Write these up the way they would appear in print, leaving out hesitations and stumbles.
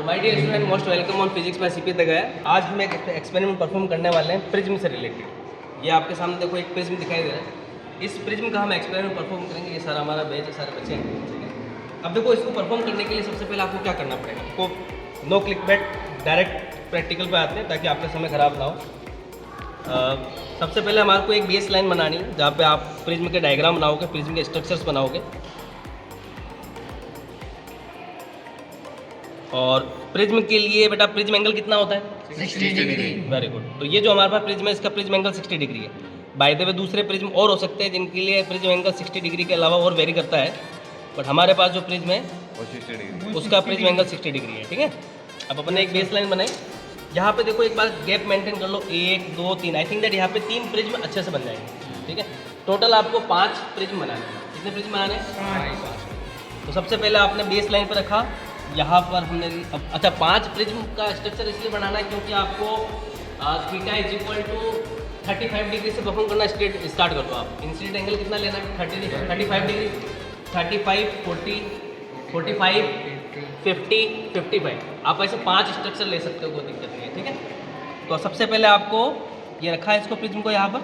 My dear student, most welcome on physics by CP तक है। आज हम एक एक्सपेरिमेंट परफॉर्म करने वाले हैं प्रिज्म से रिलेटेड। ये आपके सामने देखो एक प्रिज्म दिखाई दे रहा है। इस प्रिज्म का हम एक्सपेरिमेंट परफॉर्म करेंगे। ये सारा हमारा बैच है, सारे बच्चे हैं। अब देखो, इसको परफॉर्म करने के लिए सबसे पहले आपको क्या करना पड़ेगा। आपको no click bait direct practical पे आते हैं ताकि आपका समय ख़राब ना हो। सबसे पहले हमारे को एक बेस लाइन बनानी है जहाँ पे आप प्रिज्म के डायग्राम बनाओगे, प्रिज्म के स्ट्रक्चर्स बनाओगे। और प्रिज्म के लिए बेटा प्रिज्म एंगल कितना होता है? 60 डिग्री। Very good. तो ये जो हमारे पास प्रिज्म है, इसका प्रिज्म एंगल 60 डिग्री है। बाय द वे दूसरे प्रिज्म और हो सकते हैं जिनके लिए प्रिज्म एंगल 60 डिग्री के अलावा और वेरी करता है, बट हमारे पास जो प्रिज्म है उसका प्रिज्म एंगल 60 डिग्री है। ठीक है, अब अपने एक बेस लाइन बनाए। यहाँ पे देखो, एक बार गैप मेंटेन कर लो, 1 2 3। आई थिंक दैट यहाँ पे 3 प्रिज्म अच्छे से बन जाएंगे। ठीक है, टोटल आपको 5 प्रिज्म बनाने हैं। कितने प्रिज्म बनाने हैं? 5। तो सबसे पहले आपने बेस लाइन पर रखा। यहाँ पर हमने अच्छा 5 प्रिज्म का स्ट्रक्चर इसलिए बनाना है क्योंकि आपको theta is equal to 35 degree से परफॉर्म करना स्टार्ट कर दो। आप इंसिडेंट एंगल कितना लेना है? 35 डिग्री। 35 40 45 50 55। आप ऐसे 5 स्ट्रक्चर ले सकते हो, कोई दिक्कत नहीं है। ठीक है, तो सबसे पहले आपको ये रखा है इसको प्रिज्म को यहाँ पर।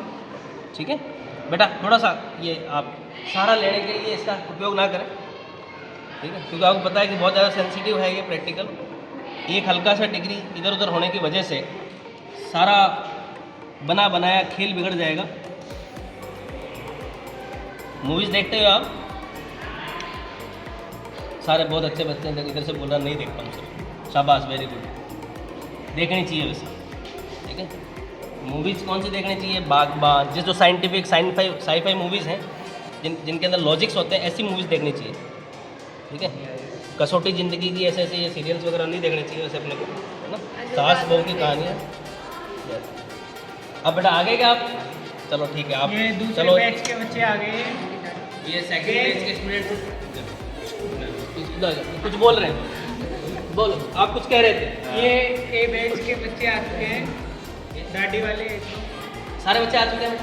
ठीक है बेटा, थोड़ा सा ये आप सारा लेने के लिए इसका उपयोग ना करें। ठीक है, क्योंकि आपको पता है कि बहुत ज़्यादा सेंसिटिव है ये प्रैक्टिकल। एक हल्का सा डिग्री इधर उधर होने की वजह से सारा बना बनाया खेल बिगड़ जाएगा। मूवीज़ देखते हो आप? सारे बहुत अच्छे बच्चे हैं, इधर से बोल रहा नहीं देखता हूँ सर। शाबाश, वेरी गुड। देखनी चाहिए वैसे। ठीक है, मूवीज़ कौन सी देखनी चाहिए? बागबान, जो साइंटिफिक साई-फाई मूवीज़ हैं जिनके अंदर लॉजिक्स होते हैं, ऐसी मूवीज़ देखनी चाहिए। ठीक है, कसौटी ज़िंदगी की ऐसे ऐसे ये सीरियल्स वगैरह नहीं देखने चाहिए वैसे अपने को, है ना। सास बहू की कहानियाँ। अब बेटा आगे क्या आप? चलो ठीक है, आप ये दूसरे चलो बैच के बच्चे आ गए हैं। ये सेकंड बैच के स्टूडेंट कुछ बोल रहे हैं। बोलो, आप कुछ कह रहे थे। ये ए बैच के बच्चे आ चुके हैं, दाढ़ी वाले। सारे बच्चे आ चुके हैं?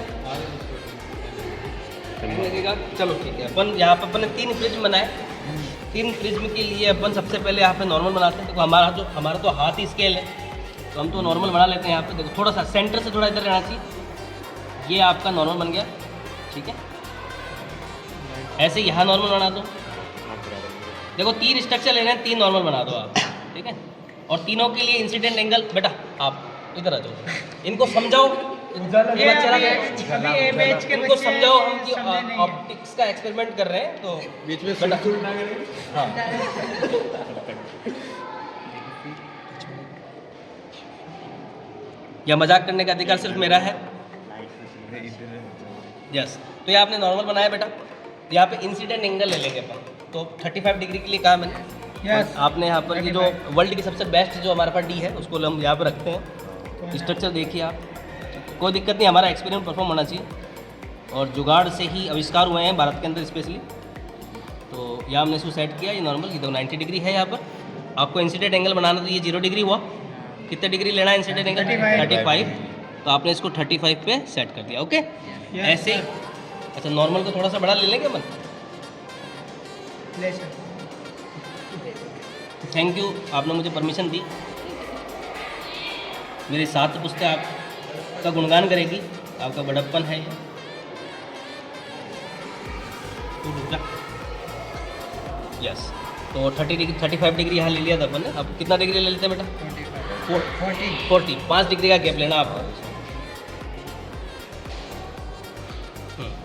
लगेगा। चलो ठीक है, अपन यहाँ पर अपन ने 3 प्रिज्म बनाए। 3 प्रिज्म के लिए अपन सबसे पहले यहाँ पे नॉर्मल बनाते हैं। देखो हमारा तो हाथ ही स्केल है, तो हम तो नॉर्मल बना लेते हैं। यहाँ पे देखो, थोड़ा सा सेंटर से थोड़ा इधर रहना चाहिए। ये आपका नॉर्मल बन गया। ठीक है, ऐसे यहाँ नॉर्मल बना दो। देखो 3 स्ट्रक्चर ले रहे हैं, 3 नॉर्मल बना दो आप। ठीक है, और तीनों के लिए इंसिडेंट एंगल बेटा आप इधर आ जाओ, इनको समझाओ। अभी ए बैच के इनको बच्चे समझाओ हम कि समझे नहीं। ऑप्टिक्स का एक्सपेरिमेंट कर रहे हैं, तो बीच में बेटा हाँ यह मजाक करने का अधिकार सिर्फ मेरा है। यस, तो ये आपने नॉर्मल बनाया बेटा। यहाँ पे इंसिडेंट एंगल ले लेंगे अपन। तो 35 डिग्री के लिए कहा मैंने। Yes. आपने यहाँ पर ये जो वर्ल्ड की सबसे बेस्ट जो हमारे पास डी है उसको हम यहाँ पर रखते हैं। स्ट्रक्चर देखिए आप, कोई दिक्कत नहीं, हमारा एक्सपेरिमेंट परफॉर्म होना चाहिए। और जुगाड़ से ही आविष्कार हुए हैं भारत के अंदर स्पेशली। तो यहाँ हमने इसको सेट किया। ये नॉर्मल, ये तो 90 डिग्री है। यहाँ पर आपको इंसिडेंट एंगल बनाना, तो ये 0 डिग्री हुआ। कितने डिग्री लेना है इंसिडेंट एंगल? 35। तो आपने इसको 35 पे सेट कर दिया। ओके, ऐसे ही। अच्छा, नॉर्मल को थोड़ा सा बड़ा ले लेंगे अपन। ले सर। थैंक यू, आपने मुझे परमिशन दी। मेरी 7 पुस्तकें आपका गुणगान करेगी, आपका बड़प्पन है ये। तो रुक जा। यस, तो 35 डिग्री यहाँ ले लिया था अपन ने। अब कितना डिग्री ले लेते हैं बेटा? 40। 5 डिग्री का गैप लेना आपको।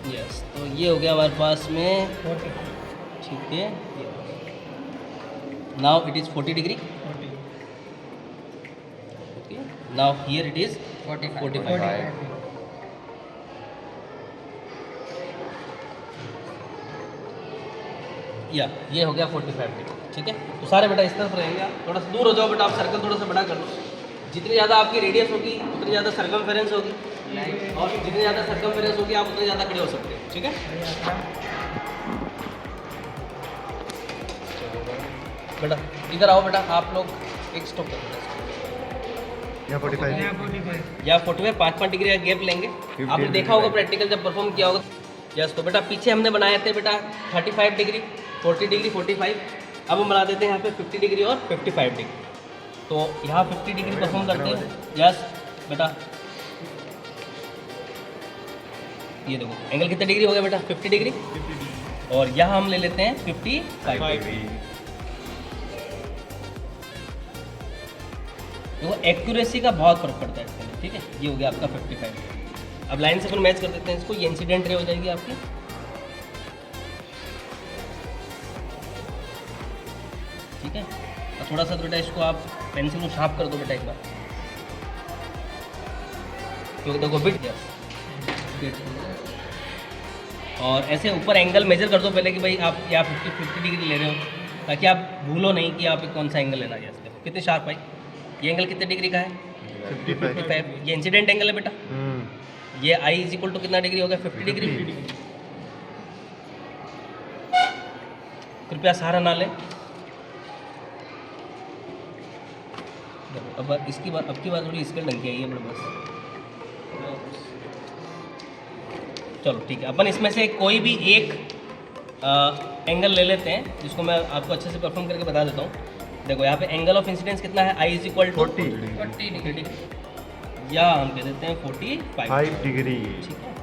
यस, तो ये हो गया हमारे पास में। ठीक है, now it is 40 degree. Okay, now here it is 45। या ये हो गया 45 डिग्री। ठीक है, तो सारे बेटा इस तरफ रहेंगे। आप थोड़ा सा दूर हो जाओ बेटा, आप सर्कल थोड़ा सा बड़ा कर लो। जितनी ज़्यादा आपकी रेडियस होगी उतनी ज़्यादा सर्कमफेरेंस होगी, और जितनी ज़्यादा सर्कमफेरेंस होगी आप उतने ज़्यादा खड़े हो सकते हैं। ठीक है बेटा, इधर आओ बेटा। आप लोग एक स्टॉप कर दो। यहाँ 45 या 45 5 डिग्री का गैप लेंगे। आपने देखा होगा प्रैक्टिकल जब परफॉर्म किया होगा। यस, तो बेटा पीछे हमने बनाए थे बेटा 35 डिग्री, 40 डिग्री, 45। अब हम बना देते हैं यहाँ पे 50 डिग्री और 55 डिग्री। तो यहाँ 50 डिग्री परफॉर्म करते हैं। यस बेटा, ये देखो एंगल कितना डिग्री हो गया बेटा, 50 डिग्री। और यहाँ हम ले लेते हैं 55। देखो एक्यूरेसी का बहुत फर्क पड़ता है इसमें, ठीक है। ये हो गया आपका 55। अब लाइन से अपन मैच कर देते हैं इसको, ये इंसिडेंट रे हो जाएगी आपकी। ठीक है, और थोड़ा सा बेटा इसको आप पेंसिल को शार्प कर दो बेटा एक बार, क्योंकि देखो बिट गया। और ऐसे ऊपर एंगल मेजर कर दो पहले कि भाई आप यहाँ 50 डिग्री ले रहे हो, ताकि आप भूलो नहीं कि आप कौन सा एंगल लेना है। देखो कितने शार्प आई, ये एंगल कितने डिग्री का है, 55। ये इंसिडेंट एंगल है बेटा। ये आई इज इक्वल टू कितना डिग्री हो गया, 50 डिग्री। कृपया सहारा ना लें। अब इसकी बात, अब की बात थोड़ी इसके ढंग की आई है मेरे बस। चलो ठीक है, अपन इसमें से कोई भी एक एंगल ले लेते हैं, जिसको मैं आपको अच्छे से परफॉर्म करके बता देता हूँ। देखो यहाँ पे एंगल ऑफ इंसिडेंस कितना है, आई इज इक्वल टू 40 डिग्री, या हम कह देते हैं 45 डिग्री। ठीक है,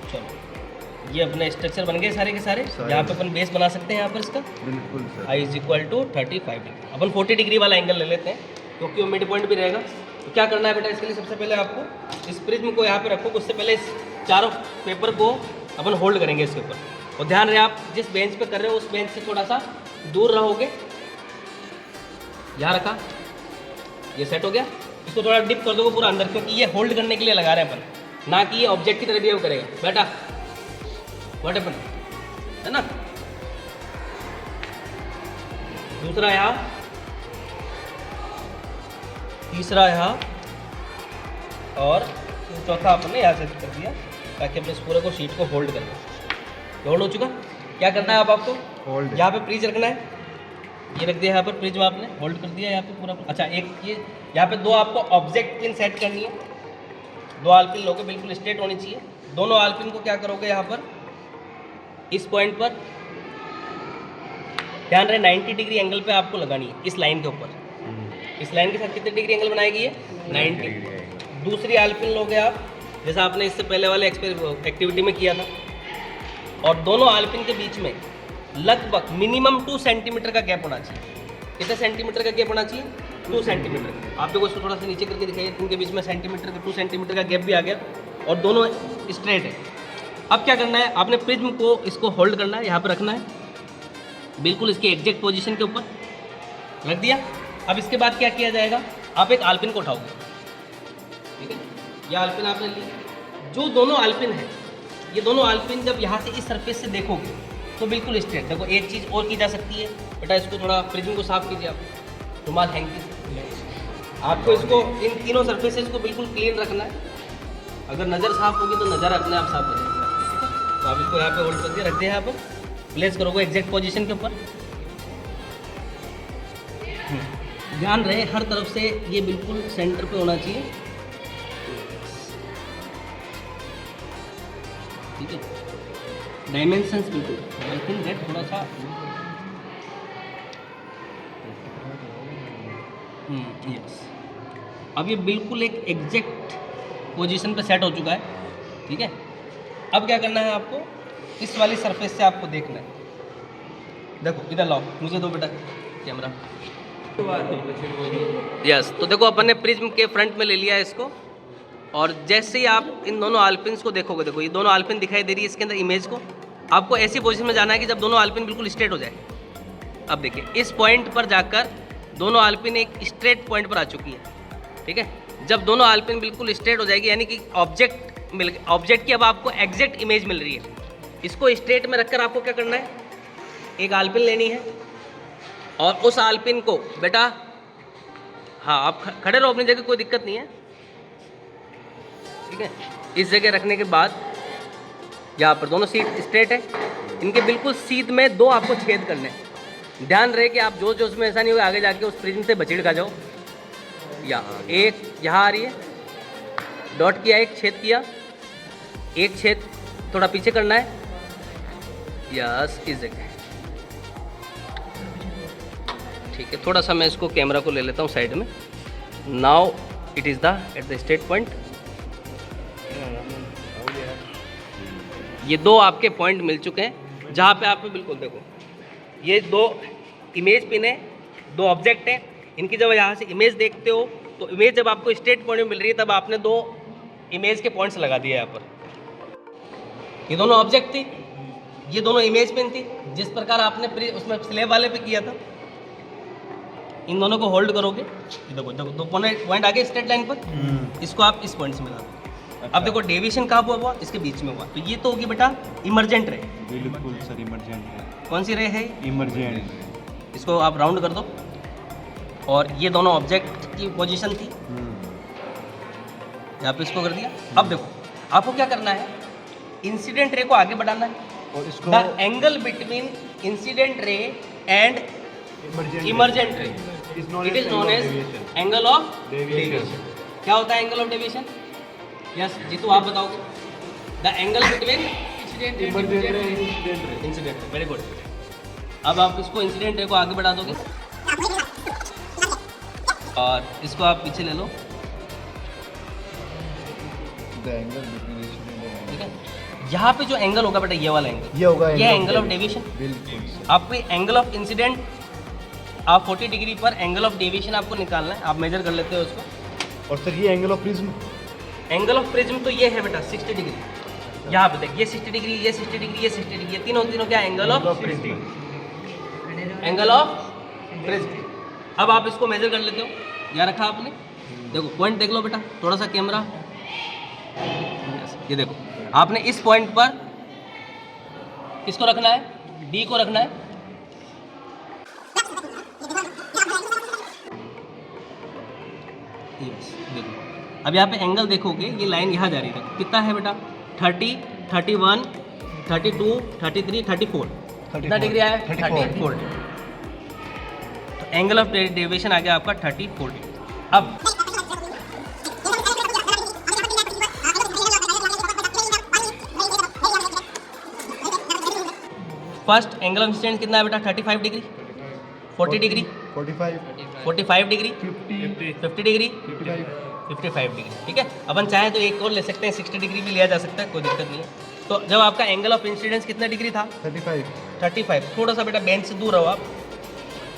चलो ये अपने स्ट्रक्चर बन गए सारे के सारे। यहाँ पे अपन बेस बना सकते हैं यहाँ पर इसका। बिल्कुल सर। I is equal to 35 degree. अपन 40 डिग्री वाला एंगल ले लेते हैं, क्योंकि वो मिड पॉइंट भी रहेगा। तो क्या करना है बेटा, इसके लिए सबसे पहले आपको इस प्रिज्म को यहाँ पे रखो। उससे पहले इस चारों पेपर को अपन होल्ड करेंगे इसके ऊपर। और ध्यान रहे, आप जिस बेंच पे कर रहे हो उस बेंच से थोड़ा सा दूर रहोगे। यहाँ रखा, ये सेट हो गया। इसको थोड़ा डिप कर दोगे पूरा अंदर, क्योंकि ये होल्ड करने के लिए लगा रहे हैं अपन, ना कि ये ऑब्जेक्ट की तरह बिहेव करेगा बेटा। व्हाट हैपन है ना। दूसरा यहाँ, तीसरा यहाँ, और चौथा अपन ने यहाँ से कर दिया, ताकि अपने इस पूरे को शीट को होल्ड कर ले। होल्ड हो चुका। क्या करना है अब आपको, होल्ड यहाँ पे प्रीज रखना है। ये रख दिया यहाँ पर प्रिज्म, आपने होल्ड कर दिया यहाँ पे पूरा। अच्छा, एक ये यहाँ पे दो आपको ऑब्जेक्ट पिन सेट करनी है। दो आलपिन लोगे, बिल्कुल स्ट्रेट होनी चाहिए। दोनों आलपिन को क्या करोगे, यहाँ पर इस पॉइंट पर ध्यान रहे 90 डिग्री एंगल पे आपको लगानी है, इस लाइन के ऊपर। इस लाइन के साथ कितने डिग्री एंगल बनाएगी ये, 90। दूसरी आलपिन लोगे आप, जैसा आपने इससे पहले वाले एक्टिविटी में किया था। और दोनों आलपिन के बीच में लगभग मिनिमम 2 सेंटीमीटर का गैप होना चाहिए। कितने सेंटीमीटर का गैप होना चाहिए, 2 सेंटीमीटर। आप देखो इसको थोड़ा सा नीचे करके दिखाइए, इनके बीच में सेंटीमीटर का 2 सेंटीमीटर का गैप भी आ गया, और दोनों स्ट्रेट है। अब क्या करना है, आपने प्रिज्म को इसको होल्ड करना है, यहाँ पर रखना है, बिल्कुल इसके एग्जैक्ट पोजीशन के ऊपर रख दिया। अब इसके बाद क्या किया जाएगा, आप एक आलपिन को उठाओगे, ठीक है। यह आलपिन आपने ली। जो दोनों आलपिन है, ये दोनों आलपिन जब यहाँ से इस सरफेस से देखोगे तो बिल्कुल स्ट्रेट। देखो एक चीज़ और की जा सकती है बेटा, इसको थोड़ा प्रिज्म को साफ कीजिए आप रुमाल हैंकी से। आपको इसको इन तीनों सरफेसेस को बिल्कुल क्लीन रखना है। अगर नज़र साफ होगी तो नज़र अपने आप साफ हो जाएगी। तो आप इसको यहाँ पे होल्ड कर दिया, रख दिया यहाँ पर, प्लेस करोगे एग्जैक्ट पोजीशन के ऊपर। ध्यान रहे हर तरफ से ये बिल्कुल सेंटर पे होना चाहिए, ठीक है। डायमेंशंस बिल्कुल आई थिंक दैट थोड़ा सा यस। अब ये बिल्कुल एक एग्जैक्ट पोजीशन पे सेट हो चुका है, ठीक है। अब क्या करना है आपको, इस वाली सरफेस से आपको देखना है। देखो इधर लाओ, मुझे दो बेटा कैमरा। यस, तो देखो अपन ने प्रिज्म के फ्रंट में ले लिया है इसको, और जैसे ही आप इन दोनों आलपिन्स को देखोगे, देखो ये दोनों आलपिन दिखाई दे रही है इसके अंदर इमेज को। आपको ऐसी पोजीशन में जाना है कि जब दोनों आलपिन बिल्कुल स्ट्रेट हो जाए। अब देखिए इस पॉइंट पर जाकर दोनों आलपिन एक स्ट्रेट पॉइंट पर आ चुकी है, ठीक है। जब दोनों आलपिन बिल्कुल स्ट्रेट हो जाएगी, यानी कि ऑब्जेक्ट की अब आपको एग्जैक्ट इमेज मिल रही है। इसको स्ट्रेट में रखकर आपको क्या करना है, एक आलपिन लेनी है, और उस आलपिन को बेटा, हाँ आप खड़े रहो अपनी जगह, कोई दिक्कत नहीं है, ठीक है। इस जगह रखने के बाद यहाँ पर दोनों सीट स्ट्रेट है, इनके बिल्कुल सीध में दो आपको छेद करने हैं। ध्यान रहे कि आप जो उसमें ऐसा नहीं होगा आगे जाके उस प्रिज्म से बचीड़ खा जाओ। यहाँ एक यहाँ आ रही है, डॉट किया, एक छेद किया, एक छेद थोड़ा पीछे करना है, यस इस जगह, ठीक है, थोड़ा सा मैं इसको कैमरा को ले लेता हूँ साइड में। Now it is the at the state point. ये दो आपके पॉइंट मिल चुके हैं जहाँ पे आप बिल्कुल देखो, ये दो इमेज पिन है, दो ऑब्जेक्ट है। इनकी जब यहाँ से इमेज देखते हो तो इमेज जब आपको स्टेट पॉइंट में मिल रही है तब आपने दो इमेज के पॉइंट्स लगा दिए यहाँ पर। ये दोनों ऑब्जेक्ट थी, ये दोनों इमेज पिन थी। जिस प्रकार आपने उसमें स्लेब वाले पे किया था, इन दोनों को होल्ड करोगे, देखो देखो दो पॉइंट आगे स्ट्रेट लाइन पर, इसको आप इस पॉइंट से मिला दो। अब देखो डेविएशन कहाँ हुआ, इसके बीच में हुआ, तो ये तो होगी बेटा इमरजेंट रे। बिल्कुल सर, इमरजेंट है। कौन सी रे है? इमरजेंट। इसको आप राउंड कर दो। और ये दोनों ऑब्जेक्ट की पोजीशन थी, यहाँ पे इसको कर दिया। अब देखो आपको क्या करना है, इंसिडेंट रे को आगे बढ़ाना है। और इसको the angle between incident ray and emergent ray it is known as angle of deviation. क्या होता है angle of deviation? Yes Jeetu आप बताओगे। The angle between incident, very good. अब आप इसको इंसिडेंट रे को आगे बढ़ा दोगे और इसको आप पीछे ले लो, ठीक है। यहाँ पे जो एंगल होगा बेटा, ये वाला एंगल, ये होगा ये एंगल ऑफ डेविएशन। बिल्कुल सर। आपको एंगल ऑफ इंसिडेंट आप 40 डिग्री पर एंगल ऑफ डेविएशन आपको निकालना है। आप मेजर कर लेते हो उसको। और सर ये angle of prism, angle of prism तो ये है बेटा 60 डिग्री। यहाँ पे देख, ये 60 डिग्री, ये 60 डिग्री, ये 60 डिग्री, ये तीनों क्या angle of prism, angle of prism. अब आप इसको मेजर कर लेते हो, यहाँ रखा आपने, देखो पॉइंट देख लो बेटा, थोड़ा सा कैमरा, ये देखो आपने इस पॉइंट पर किसको रखना है, डी को रखना है। देखो अब यहाँ पे एंगल देखोगे, ये लाइन यहाँ जा रही है, कितना है बेटा 30, 31, 32, 33, 34, कितना डिग्री आया? 34। तो एंगल ऑफ डेविएशन आ गया आपका 34 डिग्री। अब फर्स्ट एंगल ऑफ इंसिडेंस कितना है बेटा? 35 degree, 40 degree, 45 degree, 50 degree, 55 degree, ठीक है। अपन चाहें तो एक और ले सकते हैं, 60 डिग्री भी लिया जा सकता है, कोई दिक्कत नहीं है। तो जब आपका एंगल ऑफ इंसिडेंस कितना डिग्री था? 35। थोड़ा सा बेटा बेंच से दूर रहो आप।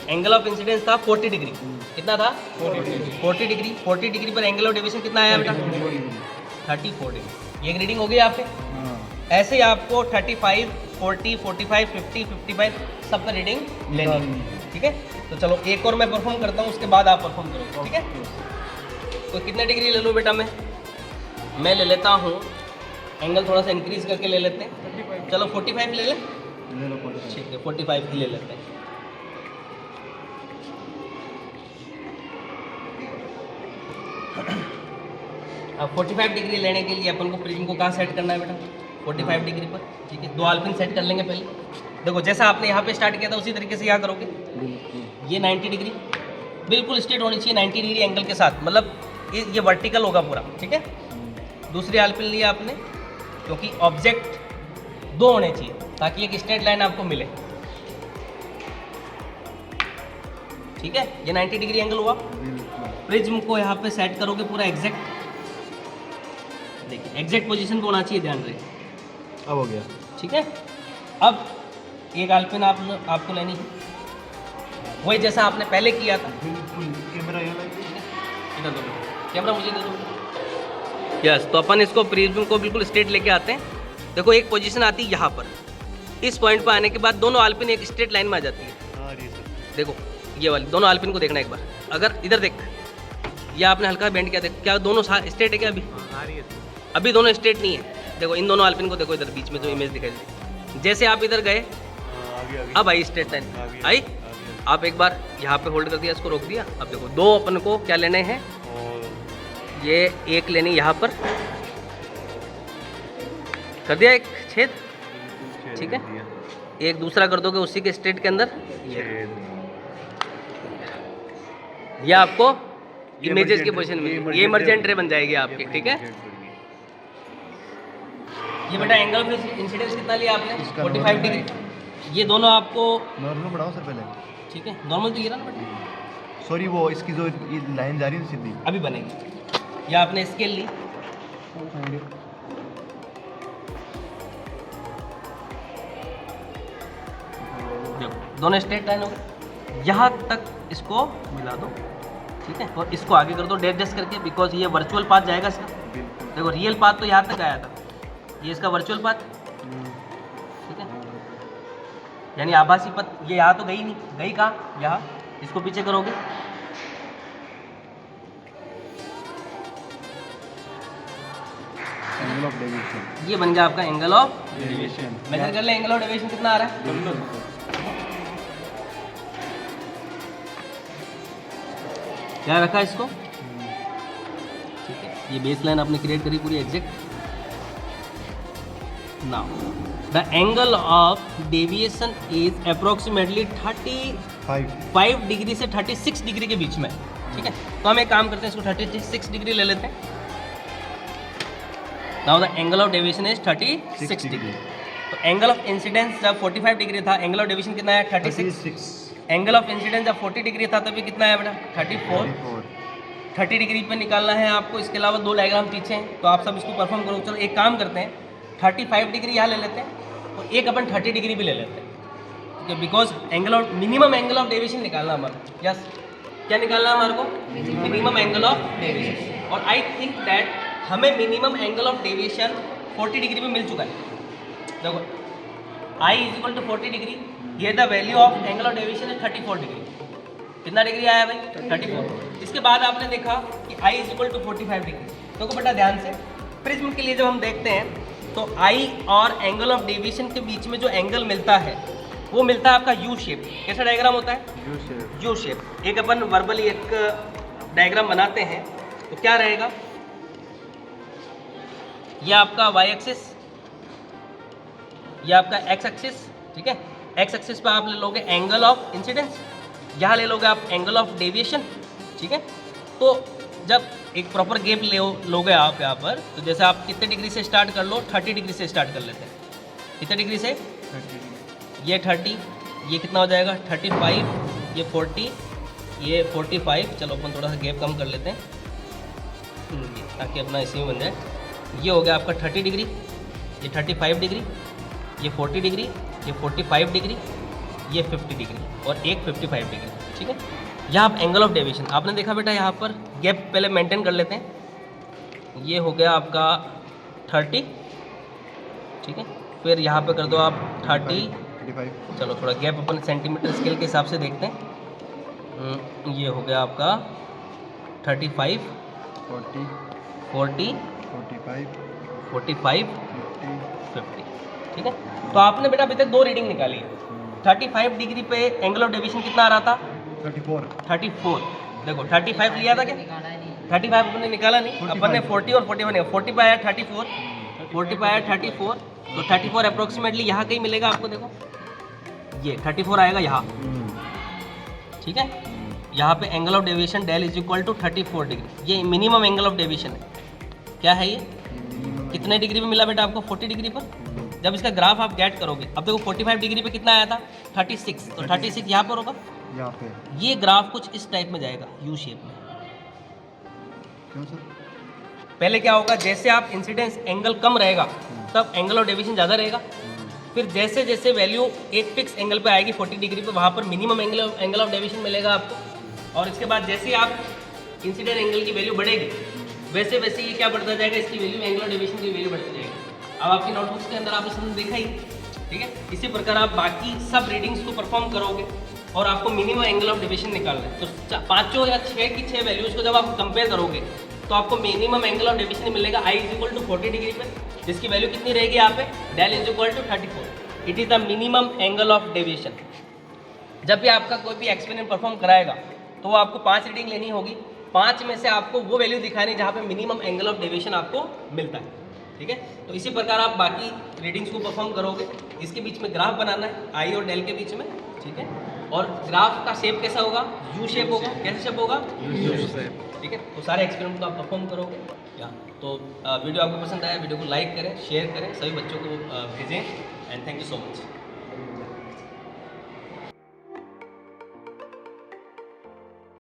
एंगल ऑफ इंसिडेंस था 40 डिग्री, कितना था? 40 डिग्री। 40 डिग्री पर एंगल ऑफ डेविएशन कितना आया बेटा? 34 डिग्री। ये रीडिंग हो गई आपके। ऐसे ही आपको 35, 40, 45, 50, 55 सब का रीडिंग लेनी है, ठीक है। तो चलो एक और मैं परफॉर्म करता हूँ, उसके बाद आप परफॉर्म करोगे, ठीक है। तो कितने डिग्री ले लूँ बेटा? मैं ले लेता हूँ, एंगल थोड़ा सा इंक्रीज करके ले लेते हैं। चलो 45 ले लें, ठीक है 45 ही ले लेते हैं। अब 45 डिग्री लेने के लिए अपन को प्रिज्म को कहाँ सेट करना है बेटा? 45 डिग्री पर, ठीक है। दो आलपिन सेट कर लेंगे पहले। देखो जैसा आपने यहाँ पे स्टार्ट किया था उसी तरीके से यहाँ करोगे। ये 90 डिग्री बिल्कुल स्ट्रेट होनी चाहिए, 90 डिग्री एंगल के साथ, मतलब ये वर्टिकल होगा पूरा, ठीक है। दूसरी आलपिन लिया आपने, क्योंकि ऑब्जेक्ट दो होने चाहिए ताकि एक स्ट्रेट लाइन आपको मिले, ठीक है। ये 90 डिग्री एंगल हुआ। प्रिज्म को यहाँ पे सेट करोगे पूरा एग्जैक्ट, देखिए एग्जैक्ट पोजीशन पे होना चाहिए, ध्यान रहे। अब हो गया, ठीक है। अब एक आलपिन आपको लेनी है, वही जैसा आपने पहले किया था। कैमरा इधर दो, कैमरा मुझे दे दो। यस, तो अपन इसको प्रिज्म को बिल्कुल स्ट्रेट लेके आते हैं। देखो एक पोजीशन आती है यहाँ पर, इस पॉइंट पर आने के बाद दोनों आलपिन एक स्ट्रेट लाइन में आ जाती है। देखो ये वाली दोनों आलपिन को देखना एक बार, अगर इधर देख, ये आपने हल्का बेंड किया, देख क्या दोनों स्ट्रेट है क्या? अभी दोनों स्ट्रेट नहीं है। देखो इन दोनों आलपिन को देखो, इधर बीच में जो इमेज दिखाई दी, जैसे आप इधर गए अब आई स्ट्रेट लाइन आई। आप एक बार यहाँ पे होल्ड कर दिया, इसको रोक दिया। अब देखो दो अपन को क्या लेने हैं, ये एक लेनी यहाँ पर कर दिया एक छेद, ठीक है। एक दूसरा कर दोगे उसी के स्ट्रेट के अंदर, ये आपको इमेजेस की पोजीशन में ये इमरजेंट रे बन जाएगी आपकी, ठीक है। ये बेटा एंगल ऑफ इंसिडेंस कितना लिया आपने? 45 डिग्री। ये दोनों आपको नॉर्मल बढ़ाओ सर पहले। ठीक है, नॉर्मल तो गिरा ना बेटा, सॉरी वो इसकी जो ये लाइन जा रही है सीधी। अभी बनेगी। या आपने स्केल ली, देखो दोनों स्ट्रेट लाइन हो गए, यहाँ तक इसको मिला दो, ठीक है, और इसको आगे कर दो डैश करके, बिकॉज ये वर्चुअल पाथ जाएगा इसका। देखो रियल पाथ तो यहाँ तक आया था, ये इसका वर्चुअल पाथ, ठीक है, यानी आभासी पथ। ये यहाँ तो गई नहीं, गई कहाँ, यहाँ, इसको पीछे करोगे, एंगल ऑफ डेविएशन। ये बन गया आपका एंगल ऑफ डेविएशन। मेजर कर ले। एंगल ऑफ डेविएशन कितना आ रहा है, क्या रखा इसको, ठीक है, ये बेस लाइन आपने क्रिएट करी पूरी exact. Now the angle of deviation is approximately 35 degree से 36 डिग्री के बीच में, ठीक है। तो हम एक काम करते हैं, इसको 36 डिग्री ले लेते हैं। Now the angle of deviation is 36 degree. तो एंगल ऑफ इंसिडेंस जब 45 डिग्री था, एंगल ऑफ डेविएशन कितना है 36। एंगल ऑफ इंसिडेंस जब 40 डिग्री था तभी कितना है बेटा 34। 30 डिग्री पे निकालना है आपको। इसके अलावा 2 डायग्राम पीछे हैं, तो आप सब इसको परफॉर्म करो। चलो एक काम करते हैं, 35 डिग्री यहाँ ले लेते हैं और एक अपन 30 डिग्री भी ले लेते हैं, ठीक है, because angle of minimum angle of deviation निकालना हमारा। यस, क्या निकालना है हमारे को, मिनिमम एंगल ऑफ डेविएशन। और आई थिंक दैट हमें minimum angle of deviation 40 degree में मिल चुका है। देखो I इज टू 40 डिग्री, ये the value of angle of deviation है 34 डिग्री। कितना डिग्री आया भाई 34। इसके बाद आपने देखा कि I इज टू 45 डिग्री। देखो बेटा ध्यान से, प्रिज्म के लिए जब हम देखते हैं तो I और एंगल ऑफ डेविएशन के बीच में जो एंगल मिलता है वो मिलता है आपका यू शेप। कैसा डायग्राम होता है, यू शेप। एक अपन वर्बली एक डायग्राम बनाते हैं तो क्या रहेगा, ये आपका y एक्सिस, ये आपका x एक्सिस, ठीक है। x एक्सिस पे आप ले लोगे एंगल ऑफ इंसिडेंस, यहाँ ले लोगे आप एंगल ऑफ डेविएशन, ठीक है। तो जब एक प्रॉपर गैप लोगे आप यहाँ पर, तो जैसे आप कितने डिग्री से स्टार्ट कर लो, 30 डिग्री से स्टार्ट कर लेते हैं। कितने डिग्री से, ये 30, ये कितना हो जाएगा 35, ये 40, ये 45। चलो अपन थोड़ा सा गैप कम कर लेते हैं ताकि अपना इसी में बन जाए। ये हो गया आपका 30 डिग्री, ये 35 डिग्री, ये 40 डिग्री, ये 45 डिग्री, ये 50 डिग्री और एक 55 डिग्री, ठीक है। यहाँ आप एंगल ऑफ डेविएशन आपने देखा बेटा, यहाँ पर गैप पहले मेंटेन कर लेते हैं। ये हो गया आपका 30, ठीक है। फिर यहाँ पे कर दो आप 30। चलो थोड़ा गैप अपन सेंटीमीटर स्केल के हिसाब से देखते हैं। ये हो गया आपका 35, 40, 45, 50, ठीक है। तो आपने बेटा अभी तक 2 रीडिंग निकाली है। 35 डिग्री पे एंगल ऑफ डेविएशन कितना आ रहा था 34। देखो 35 लिया था क्या, 35 अपन ने निकाला नहीं, अपन ने 40 और 41, 40 पे आया 34, 40 पे आया 34, तो 34 अप्रोक्सीमेटली यहाँ कहीं मिलेगा आपको। देखो ये 34 आएगा यहाँ, ठीक है। यहाँ पे angle of deviation del is equal to 34 degree, ये मिनिमम एंगल ऑफ डेविएशन है। क्या है ये, कितने डिग्री पे मिला बेटा आपको 40 डिग्री पर। जब इसका ग्राफ आप गेट करोगे, अब देखो 45 डिग्री पे कितना आया था 36, तो 36 यहाँ पर होगा, यहाँ पे। ये ग्राफ कुछ इस टाइप में जाएगा यू शेप में। क्यों सर? पहले क्या होगा, जैसे आप इंसिडेंस एंगल कम रहेगा तब एंगल ऑफ डेविएशन ज़्यादा रहेगा। फिर जैसे जैसे वैल्यू एक फिक्स एंगल पे आएगी 40 डिग्री पे, वहाँ पर मिनिमम एंगल ऑफ डेविएशन मिलेगा आपको। और इसके बाद जैसे आप इंसिडेंट एंगल की वैल्यू बढ़ेगी, वैसे वैसे ये क्या बढ़ता जाएगा, इसकी वैल्यू एंगल ऑफ डेविएशन की वैल्यू बढ़ती जाएगी। अब आपकी नोटबुक्स के अंदर आपने समझ देखा ही, ठीक है। इसी प्रकार आप बाकी सब रीडिंग्स को परफॉर्म करोगे और आपको मिनिमम एंगल ऑफ डेविएशन निकालना है। तो 5 या 6 की 6 वैल्यूज़ को जब आप कंपेयर करोगे तो आपको मिनिमम एंगल ऑफ डेविएशन मिलेगा I is equal to 40 degree पे, जिसकी वैल्यू कितनी रहेगी यहाँ पे, del is equal to 34। It is the minimum angle of deviation. जब भी आपका कोई भी एक्सपेरिमेंट परफॉर्म कराएगा तो वो आपको 5 रीडिंग लेनी होगी, 5 में से आपको वो वैल्यू दिखानी जहाँ पे मिनिमम एंगल ऑफ डेविएशन आपको मिलता है, ठीक है। तो इसी प्रकार आप बाकी रीडिंग्स को परफॉर्म करोगे। इसके बीच में ग्राफ बनाना है आई और डेल के बीच में, ठीक है। और ग्राफ का शेप कैसा होगा, यू शेप होगा। कैसा शेप होगा, यू शेप, ठीक है। तो सारे एक्सपेरिमेंट को आप परफॉर्म करोगे या तो वीडियो आपको पसंद आया, वीडियो को लाइक करें, शेयर करें, सभी बच्चों को भेजें and thank you so much.